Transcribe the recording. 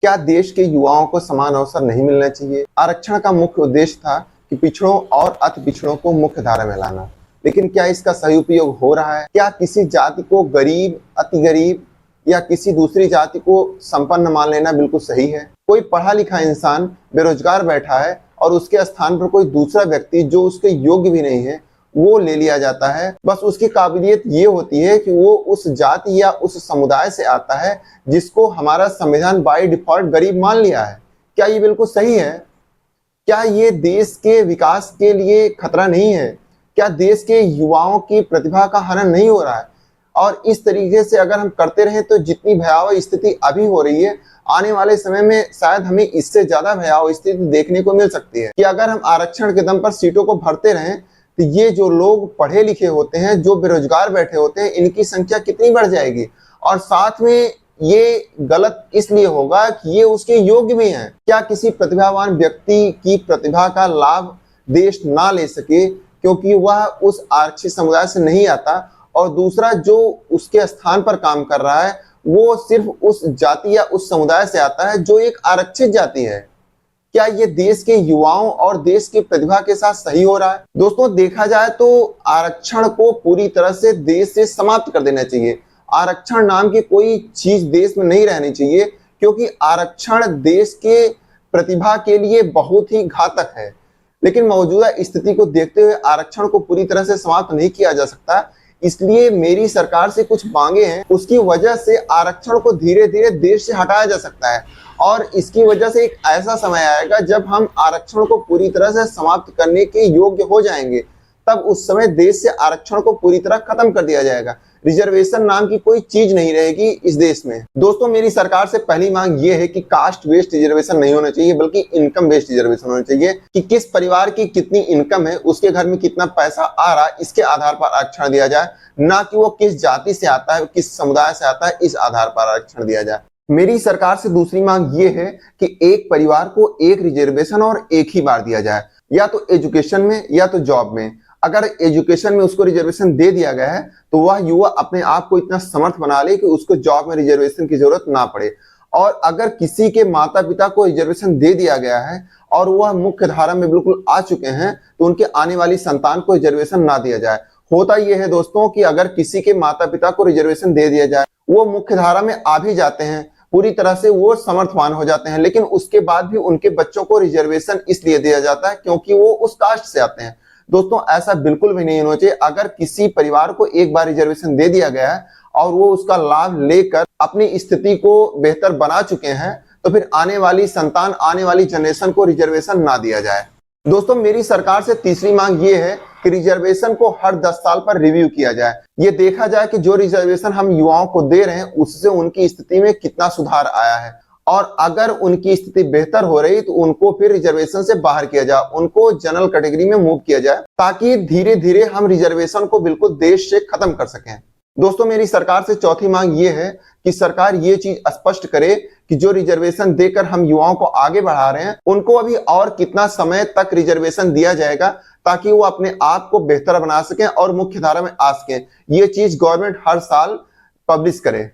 क्या देश के युवाओं को समान अवसर नहीं मिलना चाहिए? आरक्षण का मुख्य उद्देश्य था कि पिछड़ों और अति पिछड़ों को मुख्य धारा में लाना। लेकिन क्या इसका सही उपयोग हो रहा है? क्या किसी जाति को गरीब, अति गरीब या किसी दूसरी जाति को संपन्न मान लेना बिल्कुल सही है? कोई पढ़ा लिखा इंसान बेरोजगार बैठा है और उसके स्थान पर कोई दूसरा व्यक्ति जो उसके योग्य भी नहीं है वो ले लिया जाता है। बस उसकी काबिलियत ये होती है कि वो उस जाति या उस समुदाय से आता है जिसको हमारा संविधान बाय डिफॉल्ट गरीब मान लिया है। क्या ये बिल्कुल सही है? क्या ये देश के विकास के लिए खतरा नहीं है? क्या देश के युवाओं की प्रतिभा का हनन नहीं हो रहा है? और इस तरीके से अगर हम करते रहें तो जितनी भयावह स्थिति अभी हो रही है, आने वाले समय में शायद हमें इससे ज्यादा भयावह स्थिति देखने को मिल सकती है। कि अगर हम आरक्षण के दम पर सीटों को भरते रहें तो ये जो लोग पढ़े लिखे होते हैं, जो बेरोजगार बैठे होते हैं, इनकी संख्या कितनी बढ़ जाएगी। और साथ में ये गलत इसलिए होगा कि ये उसके योग्य भी हैं। क्या किसी प्रतिभावान व्यक्ति की प्रतिभा का लाभ देश ना ले सके क्योंकि वह उस आरक्षित समुदाय से नहीं आता, और दूसरा जो उसके स्थान पर काम कर रहा है वो सिर्फ उस जाति या उस समुदाय से आता है जो एक आरक्षित जाति है? क्या ये देश के युवाओं और देश की प्रतिभा के साथ सही हो रहा है? दोस्तों, देखा जाए तो आरक्षण को पूरी तरह से देश से समाप्त कर देना चाहिए। आरक्षण नाम की कोई चीज देश में नहीं रहनी चाहिए, क्योंकि आरक्षण देश के प्रतिभा के लिए बहुत ही घातक है। लेकिन मौजूदा स्थिति को देखते हुए आरक्षण को पूरी तरह से समाप्त नहीं किया जा सकता, इसलिए मेरी सरकार से कुछ मांगे हैं। उसकी वजह से आरक्षण को धीरे धीरे देश से हटाया जा सकता है, और इसकी वजह से एक ऐसा समय आएगा जब हम आरक्षण को पूरी तरह से समाप्त करने के योग्य हो जाएंगे। तब उस समय देश से आरक्षण को पूरी तरह खत्म कर दिया जाएगा। रिजर्वेशन नाम की कोई चीज नहीं रहेगी इस देश में। दोस्तों, मेरी सरकार से पहली मांग ये है कि कास्ट बेस्ड रिजर्वेशन नहीं होना चाहिए, बल्कि इनकम बेस्ड रिजर्वेशन होना चाहिए। कि किस परिवार की कितनी इनकम है, उसके घर में कितना पैसा आ रहा है, इसके आधार पर आरक्षण दिया जाए, ना कि वो किस जाति से आता है, किस समुदाय से आता है, इस आधार पर आरक्षण दिया जाए। मेरी सरकार से दूसरी मांग ये है कि एक परिवार को एक रिजर्वेशन और एक ही बार दिया जाए, या तो एजुकेशन में या तो जॉब में। अगर एजुकेशन में उसको रिजर्वेशन दे दिया गया है तो वह युवा अपने आप को इतना समर्थ बना ले कि उसको जॉब में रिजर्वेशन की जरूरत ना पड़े। और अगर किसी के माता पिता को रिजर्वेशन दे दिया गया है और वह मुख्य धारा में बिल्कुल आ चुके हैं, तो उनके आने वाली संतान को रिजर्वेशन ना दिया जाए। होता यह है दोस्तों कि अगर किसी के माता पिता को रिजर्वेशन दे दिया जाए, वो मुख्य धारा में आ भी जाते हैं, पूरी तरह से वो समर्थवान हो जाते हैं, लेकिन उसके बाद भी उनके बच्चों को रिजर्वेशन इसलिए दिया जाता है क्योंकि वो उस कास्ट से आते हैं। दोस्तों, ऐसा बिल्कुल भी नहीं होना चाहिए। अगर किसी परिवार को एक बार रिजर्वेशन दे दिया गया है और वो उसका लाभ लेकर अपनी स्थिति को बेहतर बना चुके हैं, तो फिर आने वाली संतान, आने वाली जनरेशन को रिजर्वेशन ना दिया जाए। दोस्तों, मेरी सरकार से तीसरी मांग ये है कि रिजर्वेशन को हर 10 साल पर रिव्यू किया जाए। ये देखा जाए कि जो रिजर्वेशन हम युवाओं को दे रहे हैं उससे उनकी स्थिति में कितना सुधार आया है, और अगर उनकी स्थिति बेहतर हो रही तो उनको फिर रिजर्वेशन से बाहर किया जाए, उनको जनरल कैटेगरी में मूव किया जाए, ताकि धीरे धीरे हम रिजर्वेशन को बिल्कुल देश से खत्म कर सकें। दोस्तों, मेरी सरकार से चौथी मांग ये है कि सरकार ये चीज स्पष्ट करे कि जो रिजर्वेशन देकर हम युवाओं को आगे बढ़ा रहे हैं, उनको अभी और कितना समय तक रिजर्वेशन दिया जाएगा ताकि वो अपने आप को बेहतर बना सकें और मुख्य धारा में आ सकें। ये चीज गवर्नमेंट हर साल पब्लिश करे।